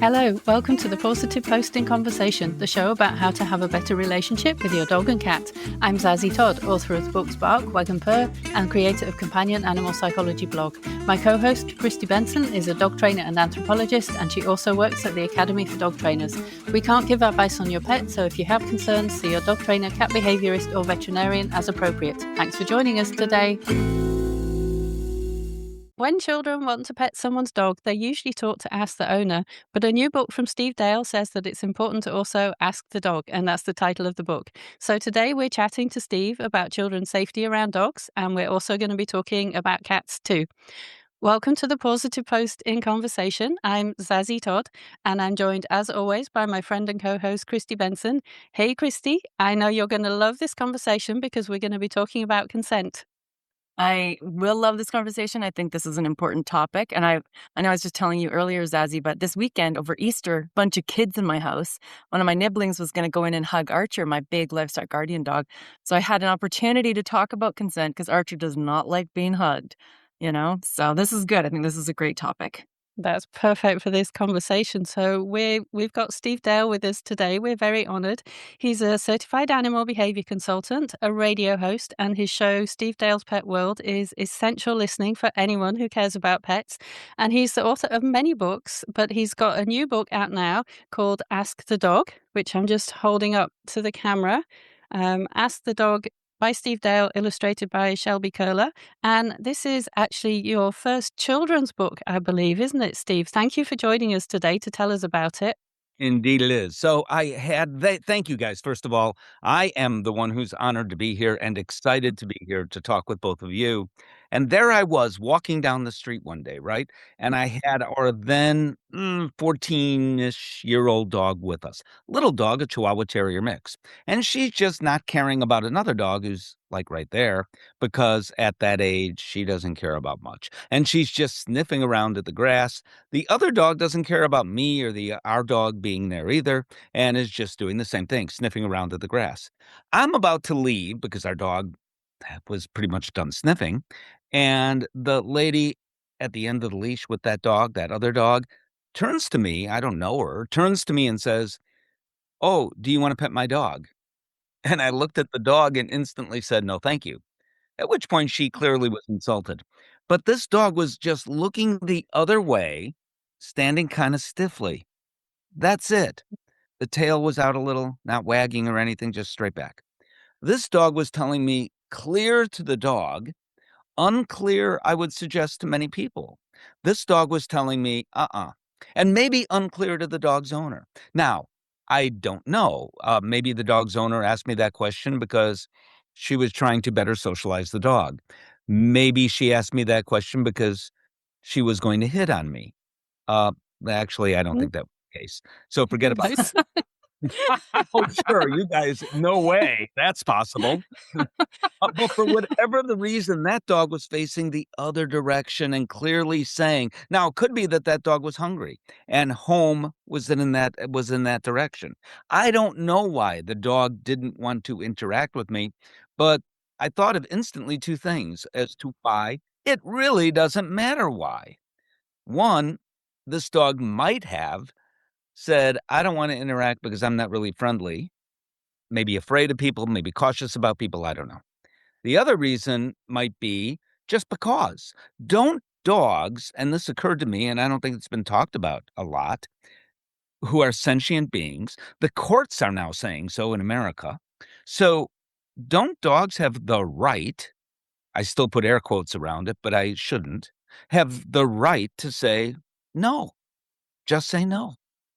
Hello, welcome to the Positive Posting Conversation, the show about how to have a better relationship with your dog and cat. I'm Zazie Todd, author of the books Bark, Wag and Purr, and creator of Companion Animal Psychology blog. My co-host, Christy Benson, is a dog trainer and anthropologist, and she also works at the Academy for Dog Trainers. We can't give advice on your pet, so if you have concerns, see your dog trainer, cat behaviourist, or veterinarian as appropriate. Thanks for joining us today. When children want to pet someone's dog, they're usually taught to ask the owner, but a new book from Steve Dale says that it's important to also ask the dog, and that's the title of the book. So today we're chatting to Steve about children's safety around dogs, and we're also going to be talking about cats too. Welcome to the Positive Post in Conversation. I'm Zazie Todd, and I'm joined as always by my friend and co-host Christy Benson. Hey Christy, I know you're going to love this conversation because we're going to be talking about consent. I will love this conversation. I think this is an important topic. And I know I was just telling you earlier, Zazie, but this weekend over Easter, a bunch of kids in my house, one of my nibblings was going to go in and hug Archer, my big livestock guardian dog. So I had an opportunity to talk about consent because Archer does not like being hugged, So this is good. I think this is a great topic. That's perfect for this conversation. So we've got Steve Dale with us today. We're very honored. He's a certified animal behavior consultant, a radio host, and his show, Steve Dale's Pet World, is essential listening for anyone who cares about pets. And he's the author of many books, but he's got a new book out now called Ask the Dog, which I'm just holding up to the camera. Ask the Dog by Steve Dale, illustrated by Shelby Curler. And this is actually your first children's book, I believe, isn't it, Steve? Thank you for joining us today to tell us about it. Indeed it is. So thank you guys. First of all, I am the one who's honored to be here and excited to be here to talk with both of you. And there I was walking down the street one day, right? And I had our then 14-ish year old dog with us. Little dog, a Chihuahua Terrier mix. And she's just not caring about another dog who's like right there, because at that age, she doesn't care about much. And she's just sniffing around at the grass. The other dog doesn't care about me or our dog being there either, and is just doing the same thing, sniffing around at the grass. I'm about to leave because our dog was pretty much done sniffing, and the lady at the end of the leash with that dog, that other dog, turns to me, I don't know her, turns to me and says, "Oh, do you want to pet my dog?" And I looked at the dog and instantly said, "No, thank you." At which point she clearly was insulted. But this dog was just looking the other way, standing kind of stiffly. That's it. The tail was out a little, not wagging or anything, just straight back. This dog was telling me clear to the dog, unclear, I would suggest to many people. This dog was telling me, and maybe unclear to the dog's owner. Now, I don't know. Maybe the dog's owner asked me that question because she was trying to better socialize the dog. Maybe she asked me that question because she was going to hit on me. Actually, I don't think that was the case. So forget about it. Oh, sure. You guys, no way. That's possible. But for whatever the reason, that dog was facing the other direction and clearly saying, now it could be that dog was hungry and home was in that direction. I don't know why the dog didn't want to interact with me, but I thought of instantly two things as to why. It really doesn't matter why. One, this dog might have said, I don't want to interact because I'm not really friendly, maybe afraid of people, maybe cautious about people, I don't know. The other reason might be just because. Don't dogs, and this occurred to me, and I don't think it's been talked about a lot, who are sentient beings, the courts are now saying so in America. So don't dogs have the right, I still put air quotes around it, but I shouldn't, have the right to say no? Just say no.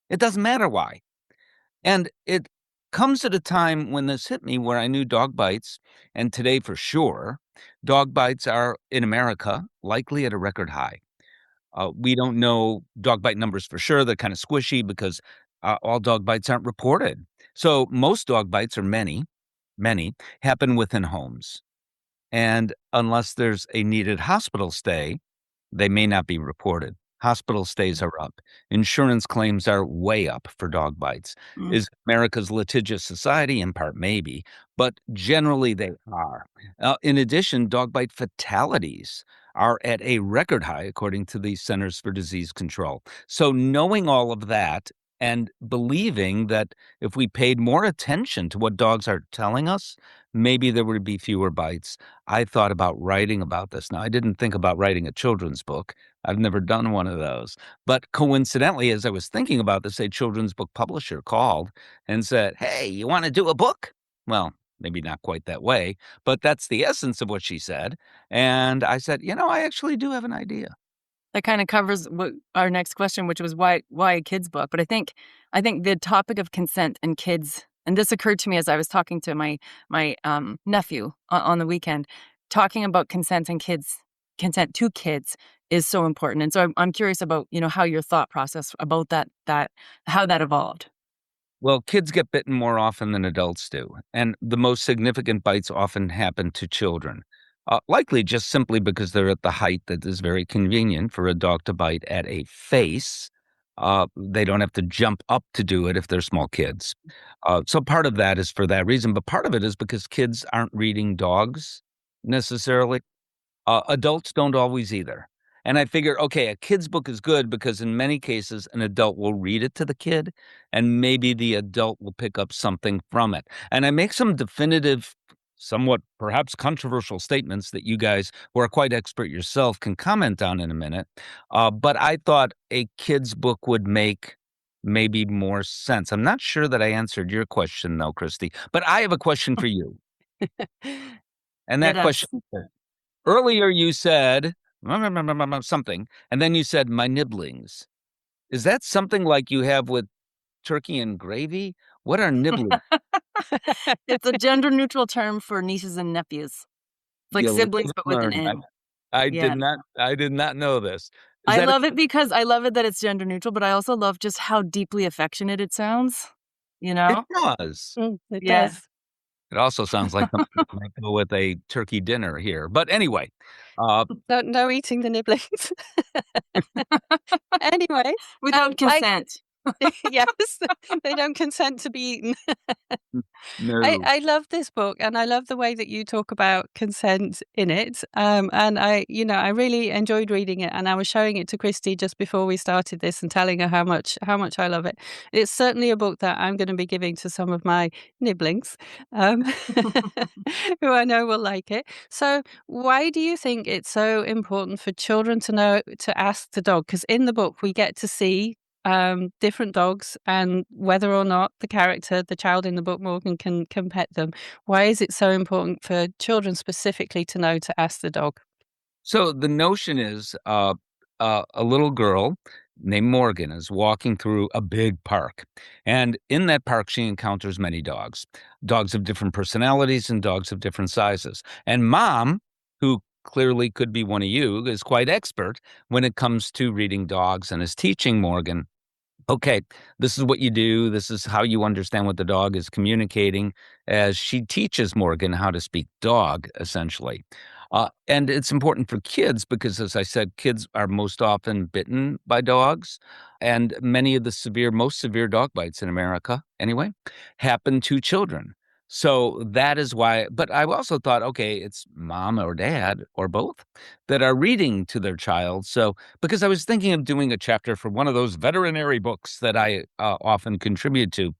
It doesn't matter why. And it comes at a time when this hit me where I knew dog bites, and today for sure, dog bites are in America likely at a record high. We don't know dog bite numbers for sure. They're kind of squishy because all dog bites aren't reported. So most dog bites, or many, happen within homes. And unless there's a needed hospital stay, they may not be reported. Hospital stays are up. Insurance claims are way up for dog bites. Is America's litigious society? In part, maybe, but generally they are. In addition, dog bite fatalities are at a record high, according to the Centers for Disease Control. So knowing all of that and believing that if we paid more attention to what dogs are telling us, maybe there would be fewer bites. I thought about writing about this. Now, I didn't think about writing a children's book. I've never done one of those. But coincidentally, as I was thinking about this, a children's book publisher called and said, "Hey, you want to do a book?" Well, maybe not quite that way, but that's the essence of what she said. And I said, I actually do have an idea. That kind of covers what our next question, which was why a kids book. But I think the topic of consent and kids, and this occurred to me as I was talking to my nephew on the weekend, talking about consent to kids is so important. And so I'm curious about how your thought process about that how that evolved. Well, kids get bitten more often than adults do, and the most significant bites often happen to children. Likely just simply because they're at the height that is very convenient for a dog to bite at a face. They don't have to jump up to do it if they're small kids. So part of that is for that reason, but part of it is because kids aren't reading dogs necessarily. Adults don't always either. And I figured, okay, a kid's book is good because in many cases, an adult will read it to the kid and maybe the adult will pick up something from it. And I make some definitive, somewhat perhaps controversial statements that you guys, who are quite expert yourself, can comment on in a minute. But I thought a kid's book would make maybe more sense. I'm not sure that I answered your question, though, Christy, but I have a question for you. And It that is. question earlier, you said something, and then you said my nibblings. Is that something like you have with turkey and gravy? What are nibblings? It's a gender neutral term for nieces and nephews, like You live siblings and but with an learn. N. I did Yeah. not know this. Is I that a love it because I love it that it's gender neutral, but I also love just how deeply affectionate it sounds, you it know? does. It Yeah. does. It also sounds like something that might go with a turkey dinner here. But anyway, uh, No eating the nibblings. Anyway, Without I consent. yes, they don't consent to be eaten. no. I love this book, and I love the way that you talk about consent in it. And I really enjoyed reading it, and I was showing it to Christy just before we started this, and telling her how much I love it. It's certainly a book that I'm going to be giving to some of my nibblings, um, who I know will like it. So, why do you think it's so important for children to know to ask the dog? Because in the book we get to see different dogs and whether or not the child in the book, Morgan, can pet them. Why is it so important for children specifically to know to ask the dog? So the notion is a little girl named Morgan is walking through a big park. And in that park, she encounters many dogs of different personalities and dogs of different sizes. And mom, who clearly could be one of you, is quite expert when it comes to reading dogs and is teaching Morgan, okay, this is what you do. This is how you understand what the dog is communicating as she teaches Morgan how to speak dog, essentially. And it's important for kids because, as I said, kids are most often bitten by dogs. And many of the most severe dog bites in America, anyway, happen to children. So that is why. But I also thought, okay, it's mom or dad or both that are reading to their child. So because I was thinking of doing a chapter for one of those veterinary books that I often contribute to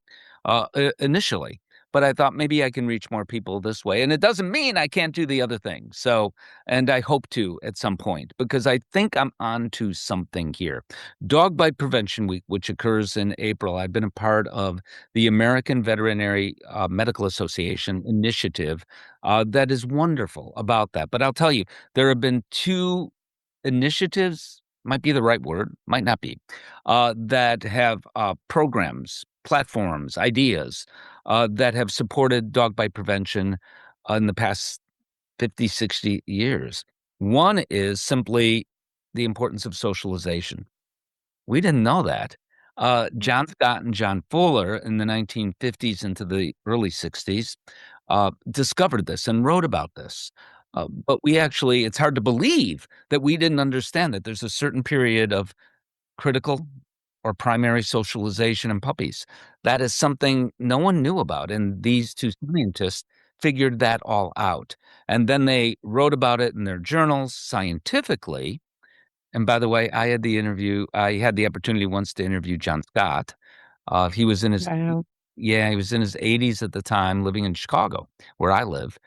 initially. But I thought maybe I can reach more people this way. And it doesn't mean I can't do the other thing. So, and I hope to at some point, because I think I'm onto something here. Dog Bite Prevention Week, which occurs in April, I've been a part of the American Veterinary Medical Association initiative that is wonderful about that. But I'll tell you, there have been two initiatives, might be the right word, might not be, that have programs, platforms, ideas that have supported dog bite prevention in the past 50, 60 years. One is simply the importance of socialization. We didn't know that. John Scott and John Fuller in the 1950s into the early 60s discovered this and wrote about this. But it's hard to believe that we didn't understand that there's a certain period of critical or primary socialization in puppies. That is something no one knew about. And these two scientists figured that all out. And then they wrote about it in their journals scientifically. And by the way, I had the opportunity once to interview John Scott. He was in his Wow. Yeah, he was in his 80s at the time, living in Chicago, where I live,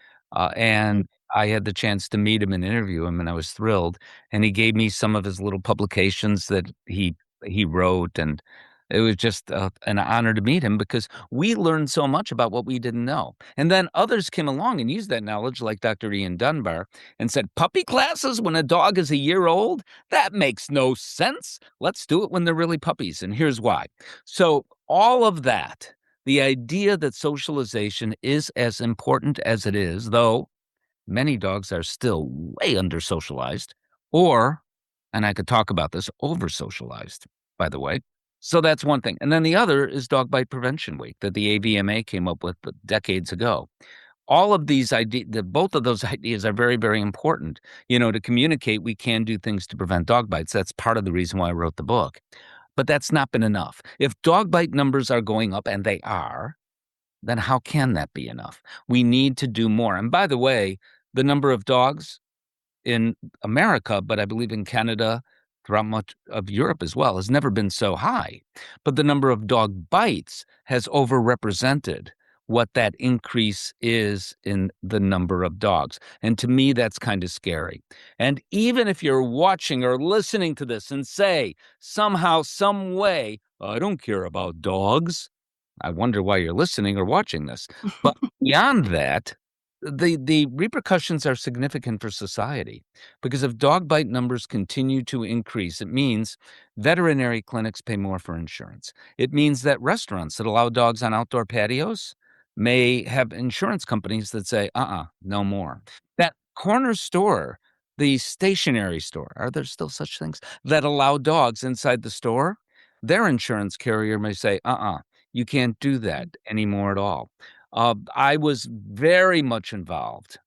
and I had the chance to meet him and interview him, and I was thrilled, and he gave me some of his little publications that he wrote, and it was just, an honor to meet him because we learned so much about what we didn't know, and then others came along and used that knowledge, like Dr. Ian Dunbar, and said, "Puppy classes when a dog is a year old? That makes no sense. Let's do it when they're really puppies, and here's why." So, all of that, the idea that socialization is as important as it is, though many dogs are still way under socialized, or, and I could talk about this, over socialized, by the way. So that's one thing. And then the other is Dog Bite Prevention Week that the AVMA came up with decades ago. All of these ideas, both of those ideas are very, very important. To communicate, we can do things to prevent dog bites. That's part of the reason why I wrote the book. But that's not been enough. If dog bite numbers are going up, and they are, then how can that be enough? We need to do more. And by the way, the number of dogs in America, but I believe in Canada, throughout much of Europe as well, has never been so high. But the number of dog bites has overrepresented what that increase is in the number of dogs. And to me, that's kind of scary. And even if you're watching or listening to this and say, somehow, some way, I don't care about dogs, I wonder why you're listening or watching this. But beyond that, the repercussions are significant for society because if dog bite numbers continue to increase, it means veterinary clinics pay more for insurance. It means that restaurants that allow dogs on outdoor patios may have insurance companies that say, no more. That corner store, the stationery store, are there still such things that allow dogs inside the store? Their insurance carrier may say, you can't do that anymore at all. I was very much involved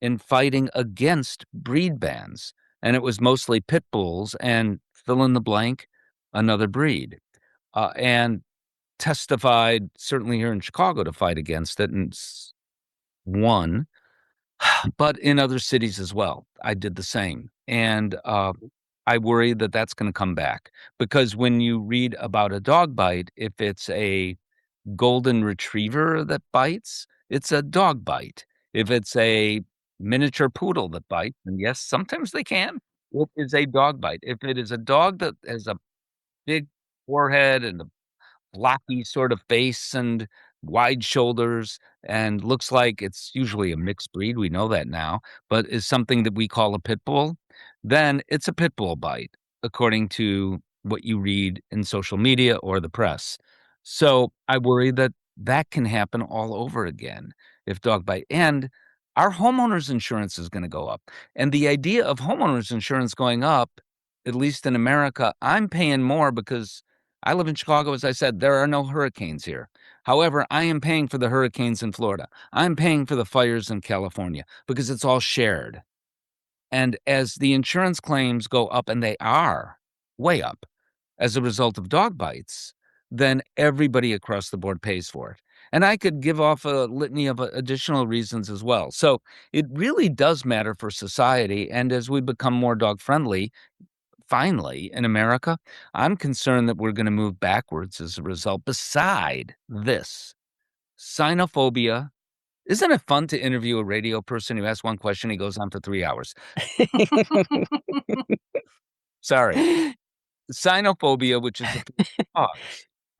in fighting against breed bans. And it was mostly pit bulls and fill in the blank, another breed. And testified, certainly here in Chicago, to fight against it and won. But in other cities as well, I did the same. And I worry that that's going to come back because when you read about a dog bite, if it's a golden retriever that bites, it's a dog bite. If it's a miniature poodle that bites, and yes, sometimes they can, it is a dog bite. If it is a dog that has a big forehead and a blocky sort of face and wide shoulders and looks like it's usually a mixed breed, we know that now, but is something that we call a pit bull, then it's a pit bull bite, according to what you read in social media or the press. So I worry that that can happen all over again if dog bite. And our homeowners insurance is going to go up. And the idea of homeowners insurance going up, at least in America, I'm paying more because I live in Chicago. As I said, there are no hurricanes here. However, I am paying for the hurricanes in Florida. I'm paying for the fires in California because it's all shared. And as the insurance claims go up, and they are way up as a result of dog bites, then everybody across the board pays for it. And I could give off a litany of additional reasons as well. So it really does matter for society. And as we become more dog friendly, finally, in America, I'm concerned that we're going to move backwards as a result. Beside this, xenophobia. Isn't it fun to interview a radio person who asks one question, he goes on for 3 hours? Sorry. Xenophobia, which is a dogs,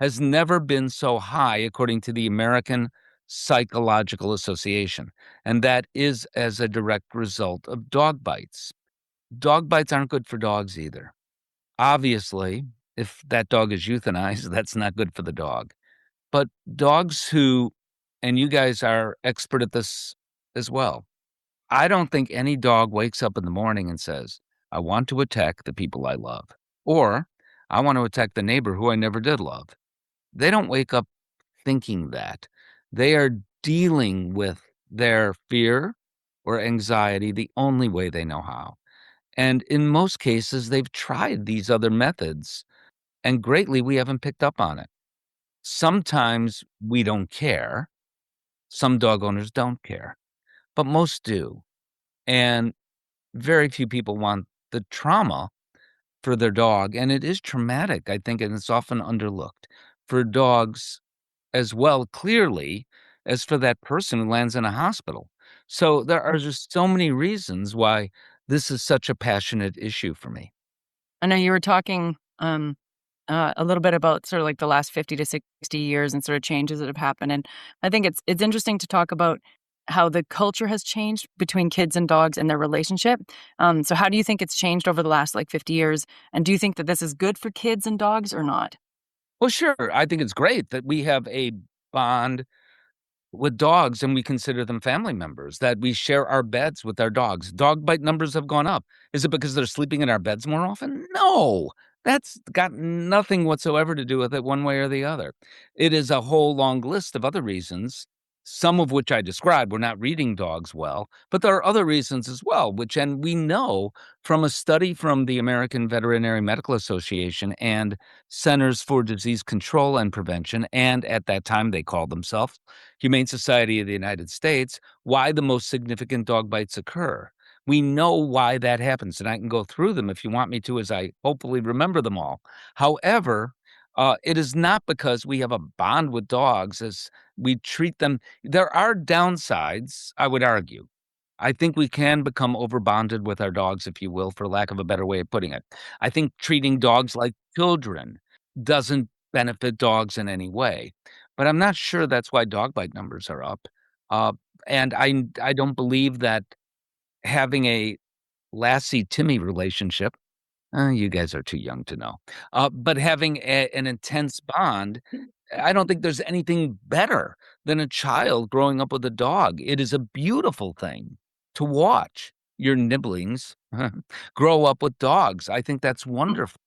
has never been so high, according to the American Psychological Association, and that is as a direct result of dog bites. Dog bites aren't good for dogs either. Obviously, if that dog is euthanized, that's not good for the dog. But dogs who, and you guys are expert at this as well, I don't think any dog wakes up in the morning and says, I want to attack the people I love, or I want to attack the neighbor who I never did love. They don't wake up thinking that. They are dealing with their fear or anxiety the only way they know how. And in most cases, they've tried these other methods, and greatly we haven't picked up on it. Sometimes we don't care. Some dog owners don't care, but most do. And very few people want the trauma for their dog, and it is traumatic, I think, and it's often underlooked for dogs as well, clearly, as for that person who lands in a hospital. So there are just so many reasons why this is such a passionate issue for me. I know you were talking a little bit about sort of like the last 50 to 60 years and sort of changes that have happened. And I think it's interesting to talk about how the culture has changed between kids and dogs and their relationship. So how do you think it's changed over the last like 50 years? And do you think that this is good for kids and dogs or not? Well, sure, I think it's great that we have a bond with dogs and we consider them family members, that we share our beds with our dogs. Dog bite numbers have gone up. Is it because they're sleeping in our beds more often? No. That's got nothing whatsoever to do with it one way or the other. It is a whole long list of other reasons, some of which I described. We're not reading dogs well, but there are other reasons as well, and we know from a study from the American Veterinary Medical Association and Centers for Disease Control and Prevention, and at that time they called themselves Humane Society of the United States, why the most significant dog bites occur. We know why that happens, and I can go through them if you want me to, as I hopefully remember them all. However, it is not because we have a bond with dogs as we treat them. There are downsides, I would argue. I think we can become overbonded with our dogs, if you will, for lack of a better way of putting it. I think treating dogs like children doesn't benefit dogs in any way, but I'm not sure that's why dog bite numbers are up. Uh, and I don't believe that having a Lassie Timmy relationship, you guys are too young to know, but having an intense bond, I don't think there's anything better than a child growing up with a dog. It is a beautiful thing to watch your nibblings grow up with dogs. I think that's wonderful.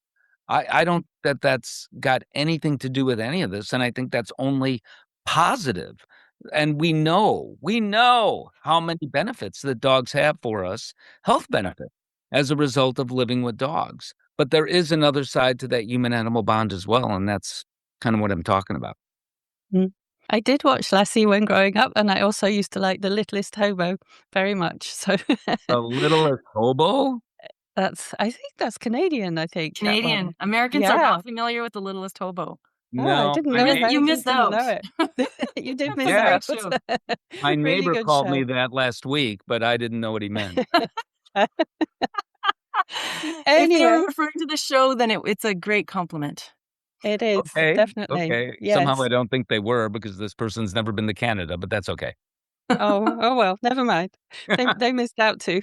I don't that that's got anything to do with any of this, and I think that's only positive. And we know how many benefits that dogs have for us, health benefits, as a result of living with dogs. But there is another side to that human-animal bond as well, and that's kind of what I'm talking about. Mm. I did watch Lassie when growing up, and I also used to like The Littlest Hobo very much, so The littlest hobo? I think that's Canadian, I think, that one. Canadian. Americans are Yeah. not familiar with The Littlest Hobo. Oh, I No, didn't my know neigh that, You I missed just didn't know out. it. You did It's miss a yeah, great out. show. my Really neighbor good called me show. that last week, but I didn't know what he meant. If they were Anyway, referring to the show, then it's a great compliment. it is, Okay, definitely. okay. Somehow Yes. I don't think they were because this person's never been to Canada, but that's okay. Oh, well, never mind. They missed out too.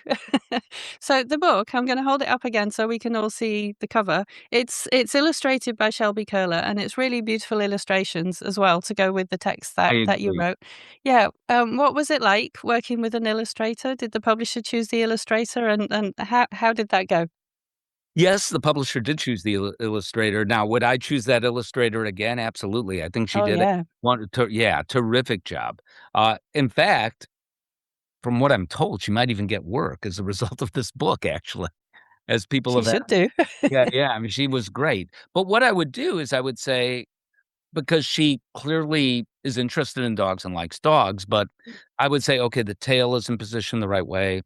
So the book, I'm gonna hold it up again so we can all see the cover. It's illustrated by Shelby Curler, and it's really beautiful illustrations as well to go with the text I that you agree. wrote. Yeah, what was it like working with an illustrator? Did the publisher choose the illustrator, and how did that go? Yes, the publisher did choose the illustrator. Now, would I choose that illustrator again? Absolutely. I think she Oh, did a yeah. terrific job. In fact, from what I'm told, she might even get work as a result of this book, actually, as people She have should asked. do. Yeah, yeah. I mean, she was great. But what I would do is I would say, because she clearly is interested in dogs and likes dogs, but I would say, okay, the tail is in position the right way,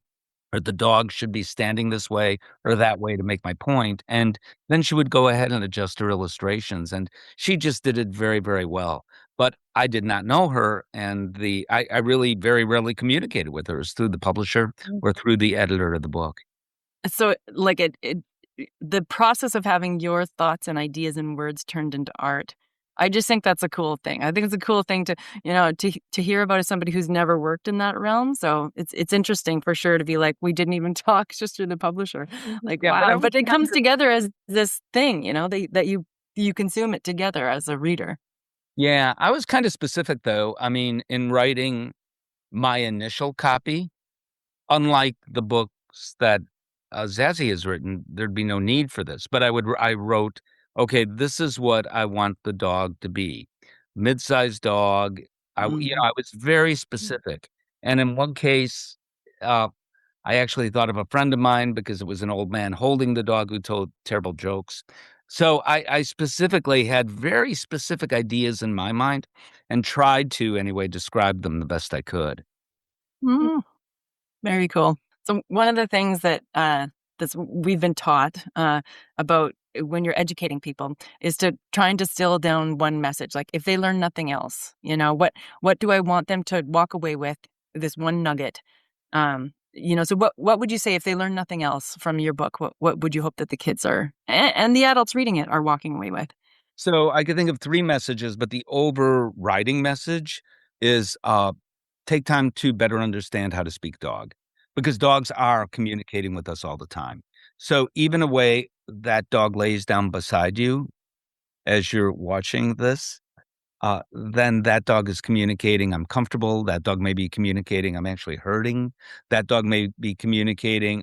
or the dog should be standing this way or that way to make my point. And then she would go ahead and adjust her illustrations. And she just did it very, very well. But I did not know her. And I really very rarely communicated with her. It's through the publisher or through the editor of the book. So, like, the process of having your thoughts and ideas and words turned into art, I just think that's a cool thing. I think it's a cool thing to, to hear about as somebody who's never worked in that realm. So it's interesting for sure to be like, we didn't even talk just through the publisher. Like, Yeah, but I wow. was But it comes together as this thing, that you consume it together as a reader. yeah, I was kind of specific though. I mean, in writing my initial copy, unlike the books that, Zazie has written, there'd be no need for this, but I wrote, "Okay, this is what I want the dog to be. Mid-sized dog." Mhm. I was very specific, and in one case, uh, I actually thought of a friend of mine because it was an old man holding the dog who told terrible jokes. So I specifically had very specific ideas in my mind and tried to anyway describe them the best I could. Mm, very cool. So one of the things that we've been taught about when you're educating people is to try and distill down one message. Like if they learn nothing else, what do I want them to walk away with? This one nugget. So what would you say if they learn nothing else from your book? What would you hope that the kids are and the adults reading it are walking away with? So I could think of three messages, but the overriding message is take time to better understand how to speak dog because dogs are communicating with us all the time. So even a way that dog lays down beside you as you're watching this, then that dog is communicating, I'm comfortable. That dog may be communicating, I'm actually hurting. That dog may be communicating,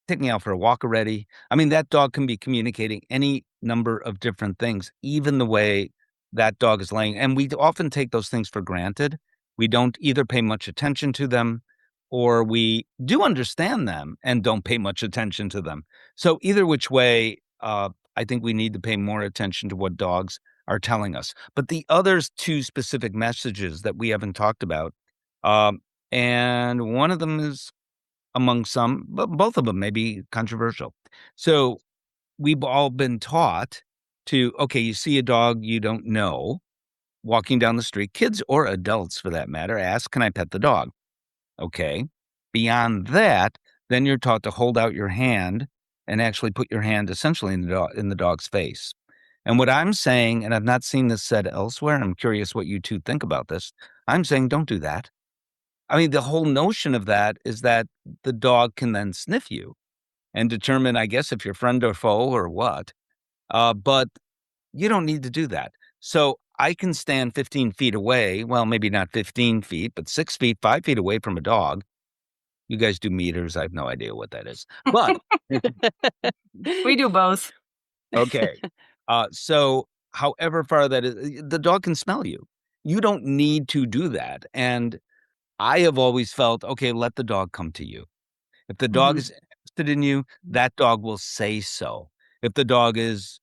take me out for a walk already. I mean, that dog can be communicating any number of different things, even the way that dog is laying. And we often take those things for granted. We don't either pay much attention to them or we do understand them and don't pay much attention to them. So, either which way, I think we need to pay more attention to what dogs are telling us. But the other two specific messages that we haven't talked about, um, and one of them is among some, but both of them may be controversial. So we've all been taught to, okay, you see a dog you don't know walking down the street, kids or adults for that matter, ask, can I pet the dog? Okay. Beyond that, then you're taught to hold out your hand and actually put your hand essentially in the dog's face. And what I'm saying, and I've not seen this said elsewhere, and I'm curious what you two think about this. I'm saying don't do that. I mean, the whole notion of that is that the dog can then sniff you and determine, I guess, if you're friend or foe or what. But you don't need to do that. So I can stand 15 feet away. Well, maybe not 15 feet, but 6 feet, 5 feet away from a dog. You guys do meters. I have no idea what that is. But We do both. okay. So however far that is, the dog can smell you. You don't need to do that. And I have always felt, okay, let the dog come to you. If the dog Mhm. is interested in you, that dog will say so. If the dog is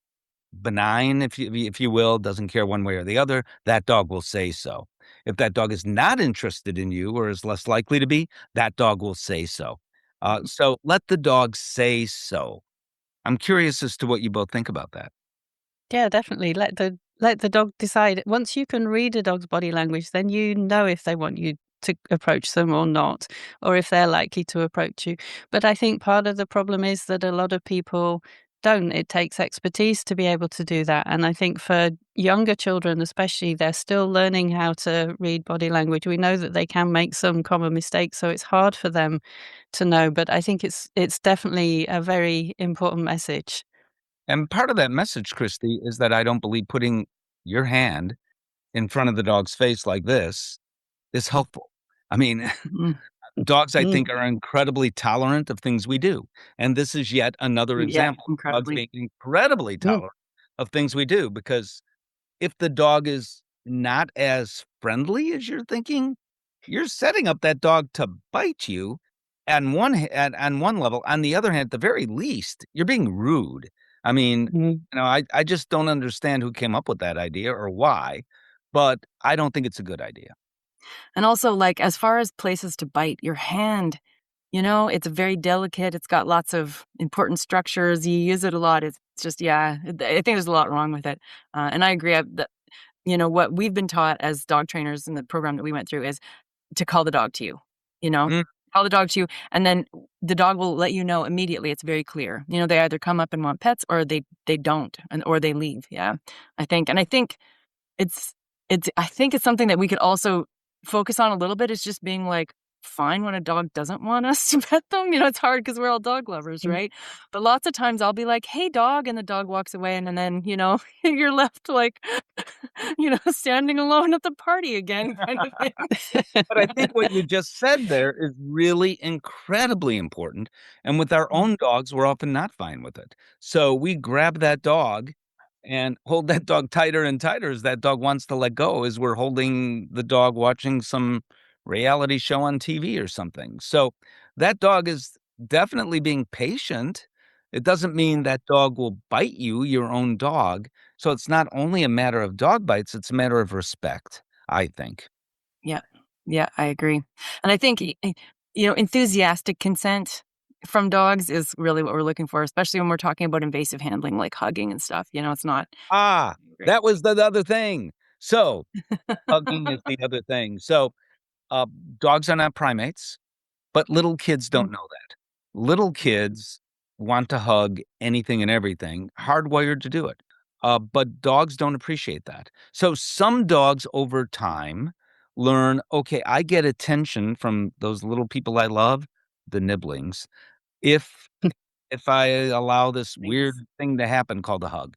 benign, if you will, doesn't care one way or the other, that dog will say so. If that dog is not interested in you or is less likely to be, that dog will say so. So let the dog say so. I'm curious as to what you both think about that. Yeah, definitely. Let the dog decide. Once you can read a dog's body language, then you know if they want you to approach them or not, or if they're likely to approach you. But I think part of the problem is that a lot of people don't. It takes expertise to be able to do that. And I think for younger children, especially, they're still learning how to read body language. We know that they can make some common mistakes, so it's hard for them to know. But I think it's definitely a very important message. And part of that message, Christy, is that I don't believe putting your hand in front of the dog's face like this is helpful. I mean, Mhm. dogs, I Mm, think, are incredibly tolerant of things we do, and this is yet another Yeah, example of dogs incredibly. being incredibly mm, tolerant of things we do, because if the dog is not as friendly as you're thinking, you're setting up that dog to bite you on one level. On the other hand, at the very least, you're being rude. I mean, mm. I just don't understand who came up with that idea or why, but I don't think it's a good idea. And also, like, as far as places to bite, your hand, it's very delicate. It's got lots of important structures. You use it a lot. It's just, yeah, I think there's a lot wrong with it. And I agree. What we've been taught as dog trainers in the program that we went through is to call the dog to you, you know, Mm. call the dog to you. And then the dog will let you know immediately. It's very clear. They either come up and want pets or they don't, or they leave. Yeah. And I think it's I think it's something that we could also focus on a little bit is just being, like, fine when a dog doesn't want us to pet them. It's hard because 'cause we're all dog lovers, Mm. right? But lots of times I'll be like, "Hey, dog," and the dog walks away, and then, you're left, like, standing alone at the party again kind of thing. But I think what you just said there is really incredibly important. And with our Mm, own dogs, we're often not fine with it. So we grab that dog and hold that dog tighter and tighter as that dog wants to let go, as we're holding the dog watching some reality show on TV or something. So that dog is definitely being patient. It doesn't mean that dog will bite you, your own dog. So it's not only a matter of dog bites, it's a matter of respect, I think. Yeah. Yeah, I agree. And I think, enthusiastic consent from dogs is really what we're looking for, especially when we're talking about invasive handling, like hugging and stuff. It's not Ah, great. that was the other thing. So hugging is the other thing. So uh, dogs are not primates. But little kids Mhm. don't know that. Little kids want to hug anything and everything, hardwired to do it. But dogs don't appreciate that. So some dogs over time learn, okay, I get attention from those little people I love, the nibblings, if if I allow this weird Thanks. thing to happen called a hug.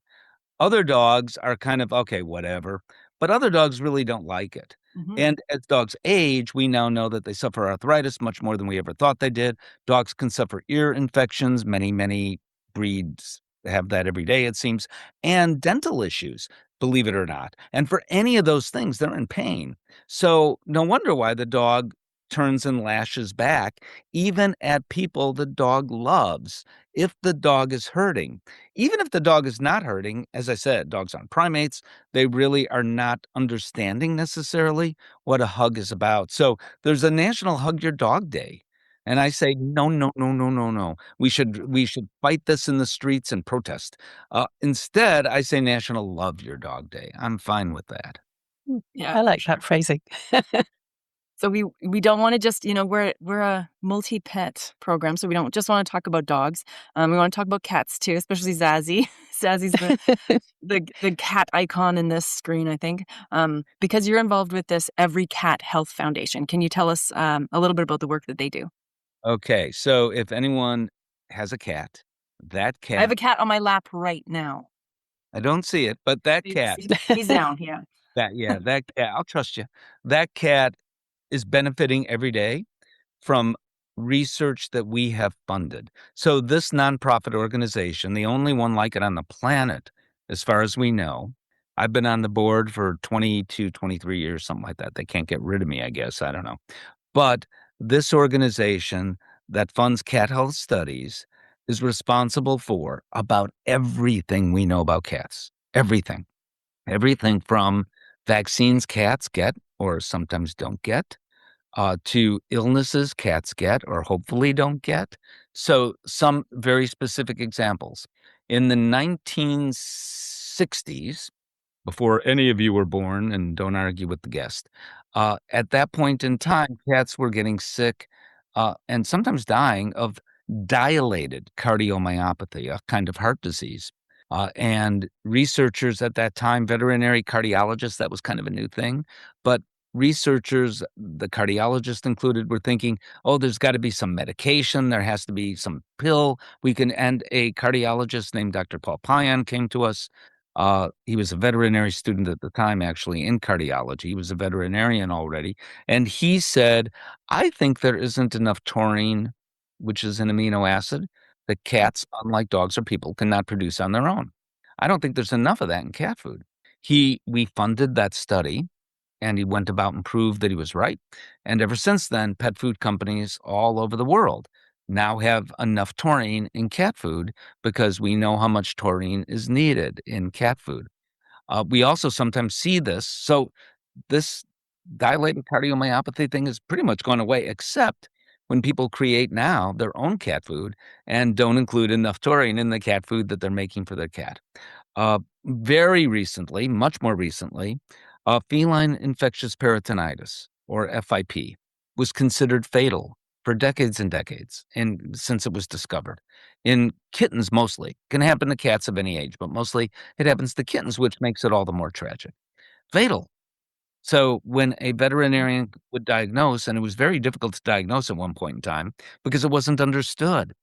Other dogs are kind of, "Okay, whatever," but other dogs really don't like it. Mhm. And as dogs age, we now know that they suffer arthritis much more than we ever thought they did. Dogs can suffer ear infections. Many, many breeds have that every day, it seems, and dental issues, believe it or not. And for any of those things, they're in pain. So no wonder why the dog turns and lashes back, even at people the dog loves, if the dog is hurting. Even if the dog is not hurting, as I said, dogs aren't primates. They really are not understanding necessarily what a hug is about. So there's a National Hug Your Dog Day. And I say, no, no, no, no, no, no. We should fight this in the streets and protest. Instead, I say National Love Your Dog Day. I'm fine with that. Yeah, I for like that sure. phrasing. So we don't wanna just, we're a multi-pet program, so we don't just wanna talk about dogs. We wanna talk about cats too, especially Zazzy. Zazzy's the cat icon in this screen, I think. Because you're involved with this EveryCat Health Foundation. Can you tell us, a little bit about the work that they do? Okay, so if anyone has a cat, that I have cat, a cat on my lap right now. I don't see it, but that He's cat, he's down, yeah. that cat, I'll trust you. That cat is benefiting every day from research that we have funded. So this nonprofit organization, the only one like it on the planet, as far as we know, I've been on the board for 22, 23 years, something like that. They can't get rid of me, I guess. I don't know. But this organization that funds cat health studies is responsible for about everything we know about cats. Everything. Everything from vaccines cats get or sometimes don't get, to illnesses cats get or hopefully don't get. So, some very specific examples. In the 1960s, before any of you were born, and don't argue with the guest, at that point in time, cats were getting sick and sometimes dying of dilated cardiomyopathy, a kind of heart disease. And researchers at that time, veterinary cardiologists, that was kind of a new thing. But researchers, the cardiologists included, were thinking, oh, there's got to be some medication. There has to be some pill we can. And a cardiologist named Dr. Paul Payan came to us. He was a veterinary student at the time, actually, in cardiology. He was a veterinarian already. And he said, I think there isn't enough taurine, which is an amino acid that cats, unlike dogs or people, cannot produce on their own. I don't think there's enough of that in cat food. We funded that study and he went about and proved that he was right. And ever since then, pet food companies all over the world now have enough taurine in cat food because we know how much taurine is needed in cat food. We also sometimes see this. So this dilated cardiomyopathy thing has pretty much gone away, except when people create now their own cat food and don't include enough taurine in the cat food that they're making for their cat. Very recently, much more recently, feline infectious peritonitis, or FIP, was considered fatal for decades and decades, and since it was discovered. In kittens mostly. Can happen to cats of any age, but mostly it happens to kittens, which makes it all the more tragic. Fatal. So when a veterinarian would diagnose, and it was very difficult to diagnose at one point in time because it wasn't understood.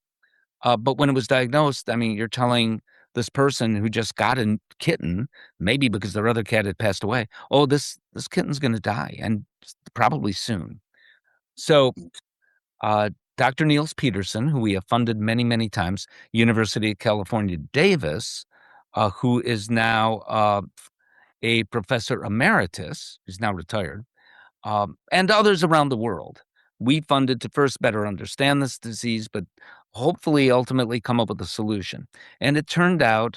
But when it was diagnosed, I mean, you're telling this person who just got a kitten, maybe because their other cat had passed away, oh, this kitten's going to die, and probably soon. So, uh, Dr. Niels Peterson, who we have funded many, many times, University of California, Davis, who is now a professor emeritus, who's now retired, and others around the world. We funded to first better understand this disease, but hopefully ultimately come up with a solution. And it turned out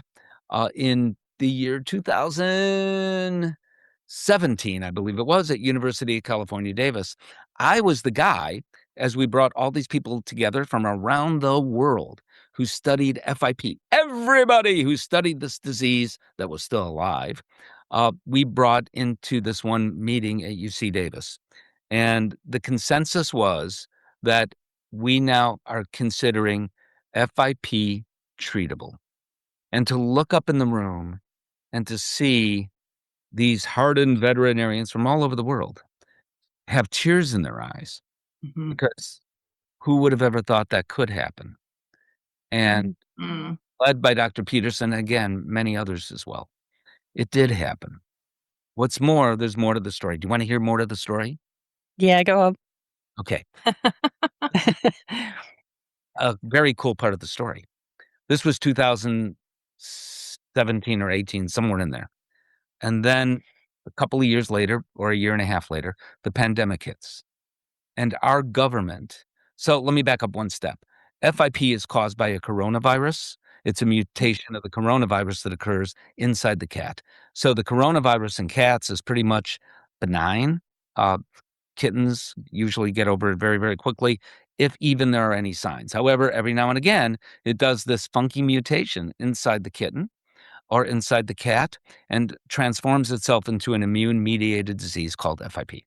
in the year 2017, I believe it was, at University of California, Davis, I was the guy, as we brought all these people together from around the world who studied FIP, everybody who studied this disease that was still alive, we brought into this one meeting at UC Davis. And the consensus was that we now are considering FIP treatable. And to look up in the room and to see these hardened veterinarians from all over the world have tears in their eyes, Mhm. because who would have ever thought that could happen? And Mm. led by Dr. Peterson, again, many others as well. It did happen. What's more, there's more to the story. Do you want to hear more to the story? Yeah, go on. Okay. A very cool part of the story. This was 2017 or 18, somewhere in there. And then a couple of years later, or a year and a half later, the pandemic hits. And our government, so let me back up one step. FIP is caused by a coronavirus. It's a mutation of the coronavirus that occurs inside the cat. So the coronavirus in cats is pretty much benign. Uh, Kittens usually get over it very, very quickly, if even there are any signs. However, every now and again, it does this funky mutation inside the kitten or inside the cat and transforms itself into an immune-mediated disease called FIP.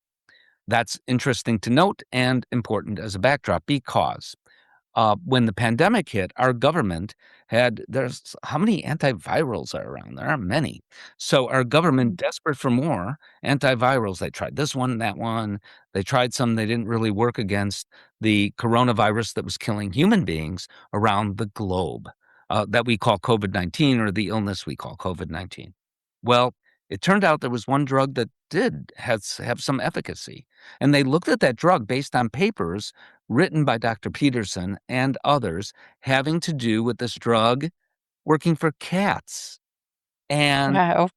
That's interesting to note and important as a backdrop because when the pandemic hit, our government there's how many antivirals are around? There aren't many. So our government, desperate for more antivirals, they tried this one, that one. They tried some, they didn't really work against the coronavirus that was killing human beings around the globe, that we call COVID-19, or the illness we call COVID-19. Well, it turned out there was one drug that did have some efficacy. And they looked at that drug based on papers written by Dr. Peterson and others having to do with this drug working for cats. And Wow.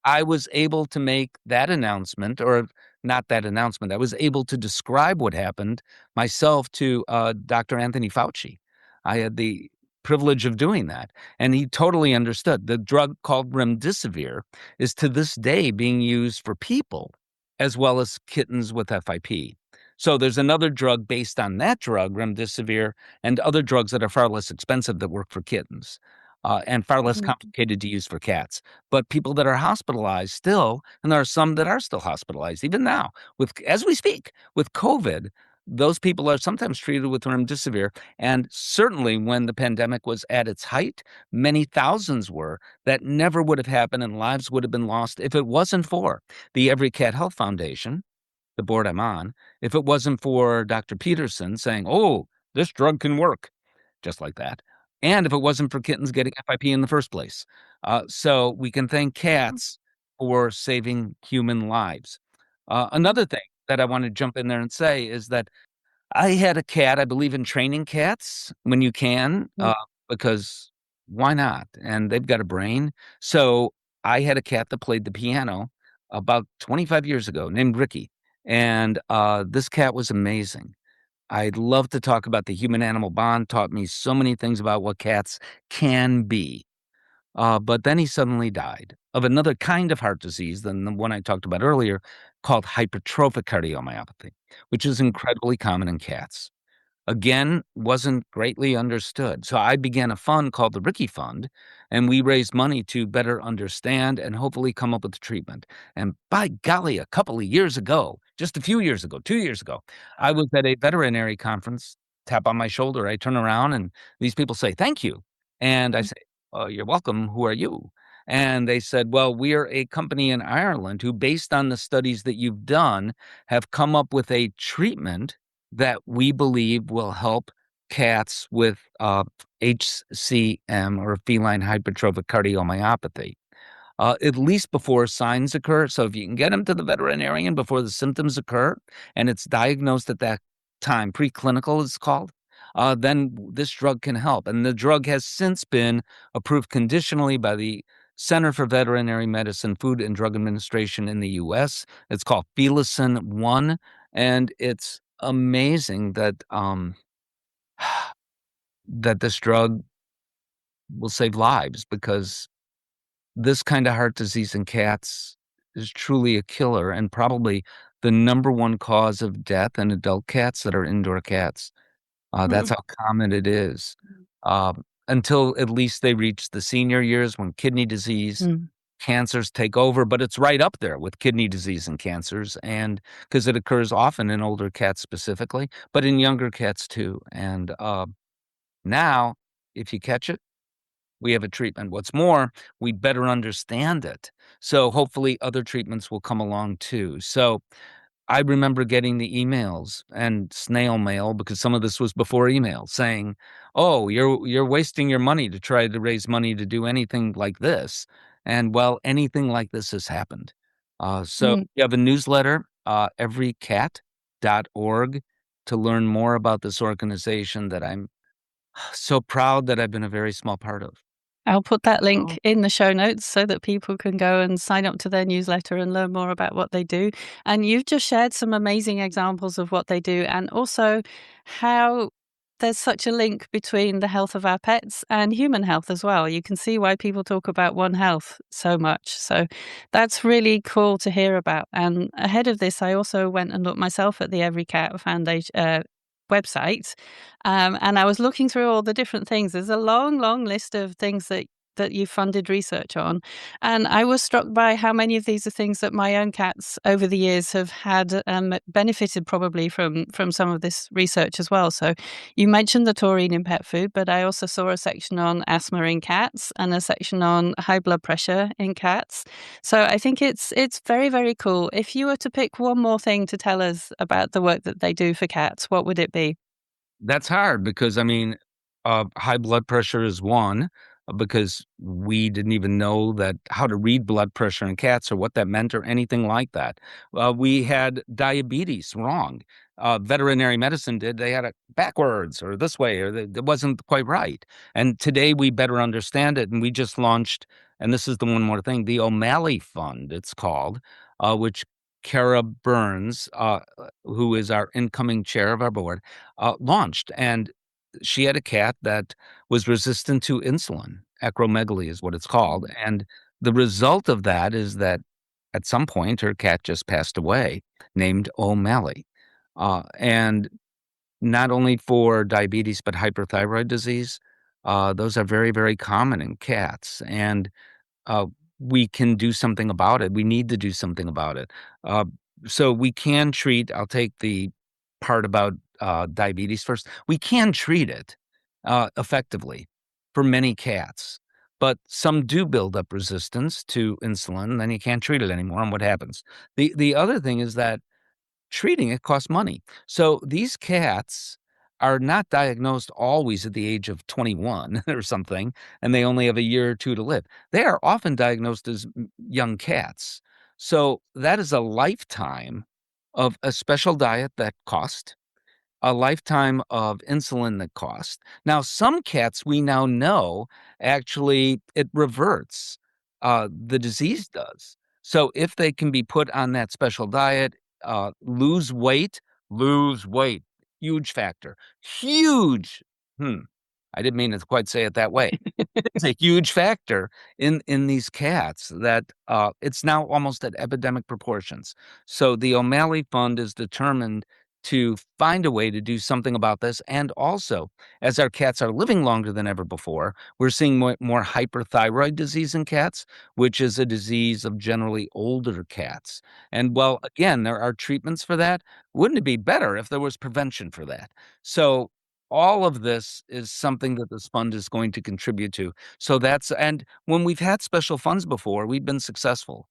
I was able to make that announcement, or not that announcement. I was able to describe what happened myself to Dr. Anthony Fauci. I had the privilege of doing that, and he totally understood. The drug called remdesivir is to this day being used for people as well as kittens with FIP. So there's another drug based on that drug, remdesivir, and other drugs that are far less expensive that work for kittens, and far less Mhm. complicated to use for cats. But people that are hospitalized still, and there are some that are still hospitalized even now, as we speak, with COVID, those people are sometimes treated with remdesivir. And certainly when the pandemic was at its height, many thousands were. That never would have happened, and lives would have been lost if it wasn't for the EveryCat Health Foundation, the board I'm on, if it wasn't for Dr. Peterson saying, "Oh, this drug can work," just like that. And if it wasn't for kittens getting FIP in the first place. So we can thank cats for saving human lives. Another thing that I want to jump in there and say is that I had a cat. I believe in training cats when you can, because why not? And they've got a brain. So I had a cat that played the piano about 25 years ago named Ricky. And this cat was amazing. I'd love to talk about the human animal bond, taught me so many things about what cats can be. But then he suddenly died of another kind of heart disease than the one I talked about earlier, called hypertrophic cardiomyopathy, which is incredibly common in cats. Again, wasn't greatly understood. So I began a fund called the Ricky Fund, and we raised money to better understand and hopefully come up with treatment. And by golly, a couple of years ago, just a few years ago, 2 years ago, I was at a veterinary conference, tap on my shoulder. I turn around and these people say, "Thank you." And I say, "Oh, you're welcome. Who are you?" And they said, "Well, we are a company in Ireland who, based on the studies that you've done, have come up with a treatment that we believe will help cats with HCM, or feline hypertrophic cardiomyopathy, at least before signs occur. So if you can get them to the veterinarian before the symptoms occur and it's diagnosed at that time, preclinical is called, then this drug can help. And the drug has since been approved conditionally by the Center for Veterinary Medicine, Food and Drug Administration in the US. It's called Felicin 1, and it's amazing that that this drug will save lives, because this kind of heart disease in cats is truly a killer and probably the number one cause of death in adult cats that are indoor cats. That's Mm, how common it is. Until at least they reach the senior years, when kidney disease, mm, cancers take over, but it's right up there with kidney disease and cancers, and because it occurs often in older cats specifically, but in younger cats too. And now, if you catch it, we have a treatment. What's more, we better understand it. So hopefully other treatments will come along too. So I remember getting the emails and snail mail, because some of this was before email, saying, "Oh, you're wasting your money to try to raise money to do anything like this." And well, anything like this has happened. So mm. you have a newsletter, everycat.org, to learn more about this organization that I'm so proud that I've been a very small part of. I'll put that Oh, link in the show notes so that people can go and sign up to their newsletter and learn more about what they do. And you've just shared some amazing examples of what they do, and also how there's such a link between the health of our pets and human health as well. You can see why people talk about One Health so much. So that's really cool to hear about. And ahead of this, I also went and looked myself at the EveryCat Foundation website, and I was looking through all the different things. There's a long, long list of things that you funded research on, and I was struck by how many of these are things that my own cats over the years have had benefited probably from some of this research as well. So you mentioned the taurine in pet food, but I also saw a section on asthma in cats and a section on high blood pressure in cats. So I think it's very, very cool. If you were to pick one more thing to tell us about the work that they do for cats, what would it be? That's hard because, I mean, high blood pressure is one, because we didn't even know that how to read blood pressure in cats or what that meant or anything like that. We had diabetes wrong. Veterinary medicine did. They had it backwards or this way, or it wasn't quite right. And today we better understand it. And we just launched, and this is the one more thing, the O'Malley Fund, it's called, which Kara Burns, who is our incoming chair of our board, launched. And she had a cat that was resistant to insulin. Acromegaly is what it's called. And the result of that is that at some point her cat just passed away, named O'Malley. And not only for diabetes, but hyperthyroid disease. Those are very, very common in cats. And uh, we can do something about it. We need to do something about it. Uh, so we can treat, I'll take the part about diabetes first. We can treat it effectively for many cats, but some do build up resistance to insulin, then you can't treat it anymore. And what happens? The other thing is that treating it costs money. So these cats are not diagnosed always at the age of 21 or something, and they only have a year or two to live. They are often diagnosed as young cats. So that is a lifetime of a special diet that costs, a lifetime of insulin that costs. Now, some cats we now know actually it reverts. The disease does. So if they can be put on that special diet, lose weight, lose weight, huge factor, huge. I didn't mean to quite say it that way. It's a huge factor in these cats that it's now almost at epidemic proportions. So the O'Malley Fund is determined to find a way to do something about this. And also, as our cats are living longer than ever before, we're seeing more hyperthyroid disease in cats, which is a disease of generally older cats. And well, again, there are treatments for that. Wouldn't it be better if there was prevention for that? So all of this is something that this fund is going to contribute to. So that's, and when we've had special funds before, we've been successful,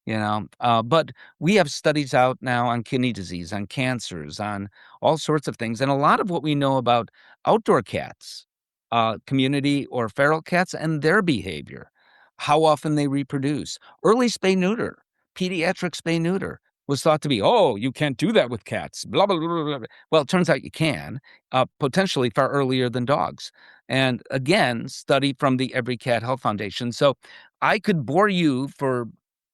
but we have studies out now on kidney disease, on cancers, on all sorts of things. And a lot of what we know about outdoor cats, community or feral cats and their behavior, how often they reproduce, early spay neuter, pediatric spay neuter was thought to be, oh, you can't do that with cats, blah, blah, blah, blah, blah. Well, it turns out you can, potentially far earlier than dogs. And again, study from the EveryCat Health Foundation. So I could bore you for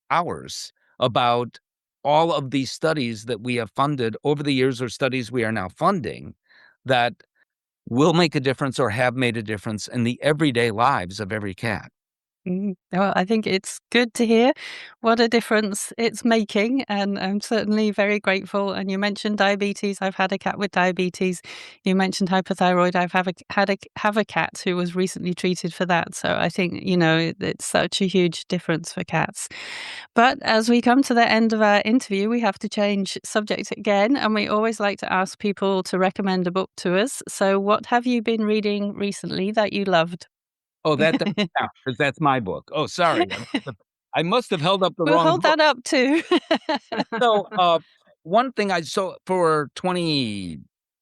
hours about all of these studies that we have funded over the years, or studies we are now funding, that will make a difference or have made a difference in the everyday lives of every cat. Well, I think it's good to hear what a difference it's making, and I'm certainly very grateful. And you mentioned diabetes. I've had a cat with diabetes. You mentioned hypothyroid. I've have a cat who was recently treated for that. So I think, it's such a huge difference for cats. But as we come to the end of our interview, we have to change subject again, and we always like to ask people to recommend a book to us. So what have you been reading recently that you loved? Oh, that doesn't count because that's my book. Oh, sorry. I must have held up the We'll wrong hold book. that up too. So, one thing for 20,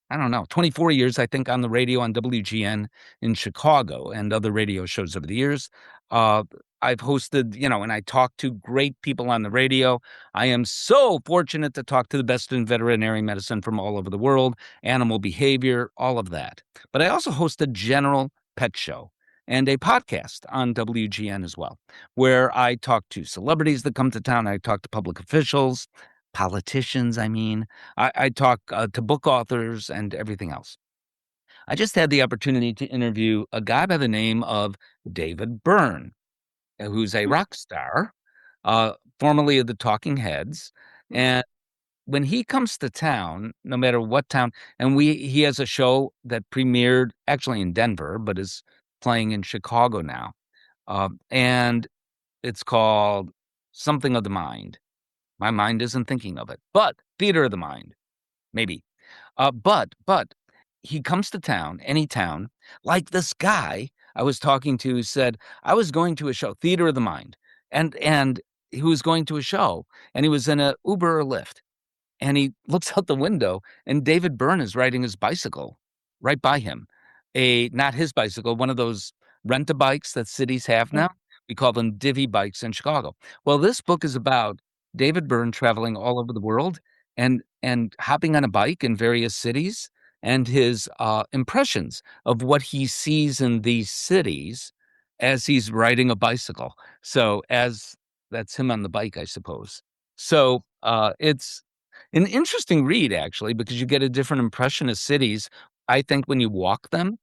I don't know, 24 years, I think, on the radio on WGN in Chicago and other radio shows over the years. Uh, I've hosted, and I talk to great people on the radio. I am so fortunate to talk to the best in veterinary medicine from all over the world, animal behavior, all of that. But I also host a general pet show and a podcast on WGN as well, where I talk to celebrities that come to town. I talk to public officials, politicians, I mean. I talk to book authors and everything else. I just had the opportunity to interview a guy by the name of David Byrne, who's a rock star, formerly of the Talking Heads. And when he comes to town, no matter what town, and he has a show that premiered actually in Denver, but is playing in Chicago now. And it's called Something of the Mind. My mind isn't thinking of it, but Theater of the Mind, maybe. But he comes to town, any town, like this guy I was talking to who said, I was going to a show, Theater of the Mind, and he was going to a show, and he was in a Uber or Lyft, and he looks out the window, and David Byrne is riding his bicycle right by him. Not his bicycle, one of those rent-a-bikes that cities have now. We call them divvy bikes in Chicago. Well, this book is about David Byrne traveling all over the world and hopping on a bike in various cities and his impressions of what he sees in these cities as he's riding a bicycle. So that's him on the bike, I suppose. So it's an interesting read, actually, because you get a different impression of cities, I think, when you walk them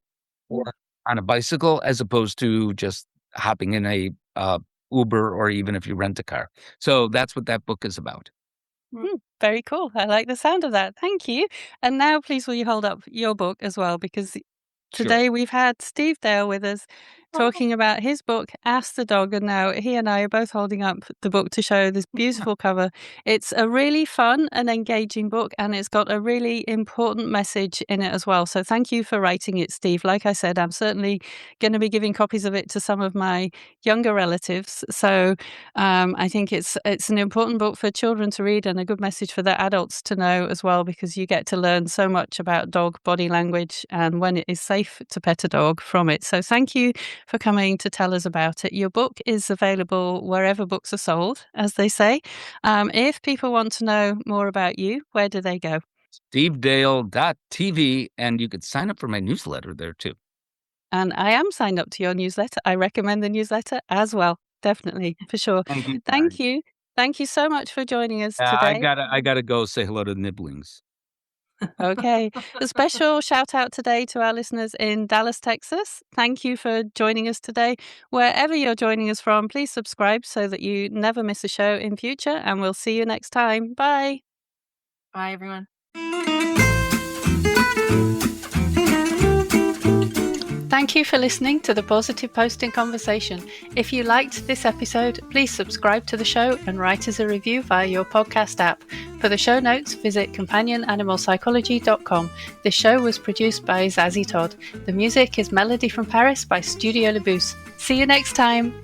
or on a bicycle, as opposed to just hopping in a Uber or even if you rent a car. So that's what that book is about. Very cool. I like the sound of that. Thank you. And now, please, will you hold up your book as well? Because Sure. today we've had Steve Dale with us talking about his book, Ask the Dog. And now he and I are both holding up the book to show this beautiful cover. It's a really fun and engaging book, and it's got a really important message in it as well. So thank you for writing it, Steve. Like I said, I'm certainly going to be giving copies of it to some of my younger relatives. So I think it's an important book for children to read and a good message for the adults to know as well, because you get to learn so much about dog body language and when it is safe to pet a dog from it. So thank you for coming to tell us about it. Your book is available wherever books are sold, as they say. If people want to know more about you, where do they go? stevedale.tv, and you could sign up for my newsletter there too. And I am signed up to your newsletter. I recommend the newsletter as well. Definitely, for sure. Thank you. Thank you. Thank you so much for joining us I today. gotta go say hello to the Nibblings. Okay. A special shout out today to our listeners in Dallas, Texas. Thank you for joining us today. Wherever you're joining us from, please subscribe so that you never miss a show in future, and we'll see you next time. Bye. Bye, everyone. Thank you for listening to the Positive Posting Conversation. If you liked this episode, please subscribe to the show and write us a review via your podcast app. For the show notes, visit companionanimalpsychology.com. This show was produced by Zazie Todd. The music is Melody from Paris by Studio Le Bousse. See you next time.